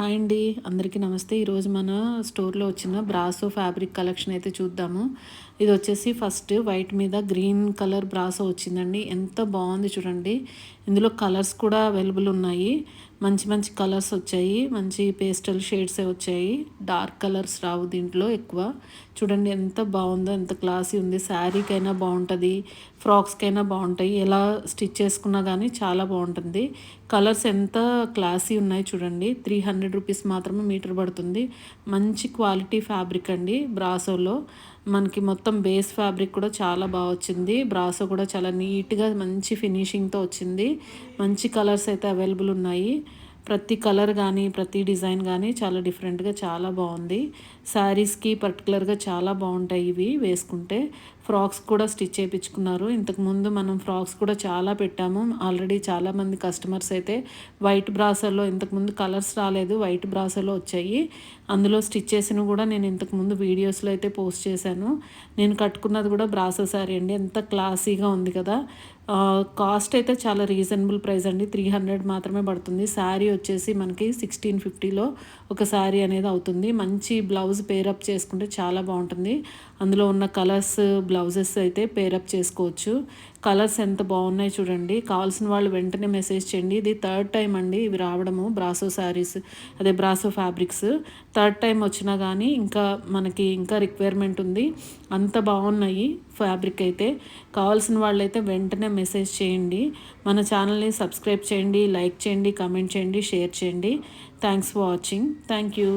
Hi అండి, అందరికీ నమస్తే. ఈరోజు మన స్టోర్లో వచ్చిన బ్రాసో ఫ్యాబ్రిక్ కలెక్షన్ అయితే చూద్దాము. ఇది వచ్చేసి ఫస్ట్ వైట్ మీద గ్రీన్ కలర్ బ్రాసో వచ్చిందండి. ఎంత బాగుంది చూడండి. ఇందులో కలర్స్ కూడా అవైలబుల్ ఉన్నాయి. మంచి మంచి కలర్స్ వచ్చాయి. మంచి పేస్టల్ షేడ్సే వచ్చాయి. డార్క్ కలర్స్ రావు దీంట్లో ఎక్కువ. చూడండి ఎంత బాగుందో, ఎంత క్లాసీ ఉంది. శారీకైనా బాగుంటుంది, ఫ్రాక్స్కైనా బాగుంటాయి. ఎలా స్టిచ్ చేసుకున్నా కానీ చాలా బాగుంటుంది. కలర్స్ ఎంత క్లాసీ ఉన్నాయి చూడండి. 300 రూపీస్ మాత్రమే మీటర్ పడుతుంది. మంచి క్వాలిటీ ఫ్యాబ్రిక్ అండి. బ్రాసోలో మనకి మొత్తం బేస్ ఫ్యాబ్రిక్ కూడా చాలా బాగా వచ్చింది. బ్రాసో కూడా చాలా నీట్గా మంచి ఫినిషింగ్తో వచ్చింది. మంచి కలర్స్ అయితే అవైలబుల్ ఉన్నాయి. ప్రతి కలర్ కానీ ప్రతి డిజైన్ కానీ చాలా డిఫరెంట్గా చాలా బాగుంది. శారీస్కి పర్టికులర్గా చాలా బాగుంటాయి ఇవి వేసుకుంటే. ఫ్రాక్స్ కూడా స్టిచ్ చేయించుకున్నారు. ఇంతకుముందు మనం ఫ్రాక్స్ కూడా చాలా పెట్టాము. ఆల్రెడీ చాలామంది కస్టమర్స్ అయితే వైట్ బ్రాసోలో, ఇంతకుముందు కలర్స్ రాలేదు, వైట్ బ్రాసోలో వచ్చాయి. అందులో స్టిచ్ చేసినవి కూడా నేను ఇంతకుముందు వీడియోస్లో అయితే పోస్ట్ చేశాను. నేను కట్టుకున్నది కూడా బ్రాసో శారీ అండి. ఎంత క్లాసీగా ఉంది కదా. కాస్ట్ అయితే చాలా రీజనబుల్ ప్రైస్ అండి. 300 మాత్రమే పడుతుంది. శారీ వచ్చేసి మనకి 1650లో ఒక శారీ అనేది అవుతుంది. మంచి బ్లౌజ్ పేరప్ చేసుకుంటే చాలా బాగుంటుంది. అందులో ఉన్న కలర్స్ బ్లౌజెస్ అయితే పేరప్ చేసుకోవచ్చు. కలర్స్ ఎంత బాగున్నాయి చూడండి. కావాల్సిన వాళ్ళు వెంటనే మెసేజ్ చేయండి. ఇది థర్డ్ టైం అండి ఇవి రావడము. బ్రాసో శారీస్, అదే బ్రాసో ఫ్యాబ్రిక్స్ థర్డ్ టైం వచ్చినా కానీ మనకి ఇంకా రిక్వైర్మెంట్ ఉంది. అంత బాగున్నాయి ఫ్యాబ్రిక్ అయితే. కావాల్సిన వాళ్ళైతే వెంటనే మెసేజ్ చేయండి. మన ఛానల్ని సబ్స్క్రైబ్ చేయండి, లైక్ చేయండి, కామెంట్ చేయండి, షేర్ చేయండి. Thanks for watching. Thank you.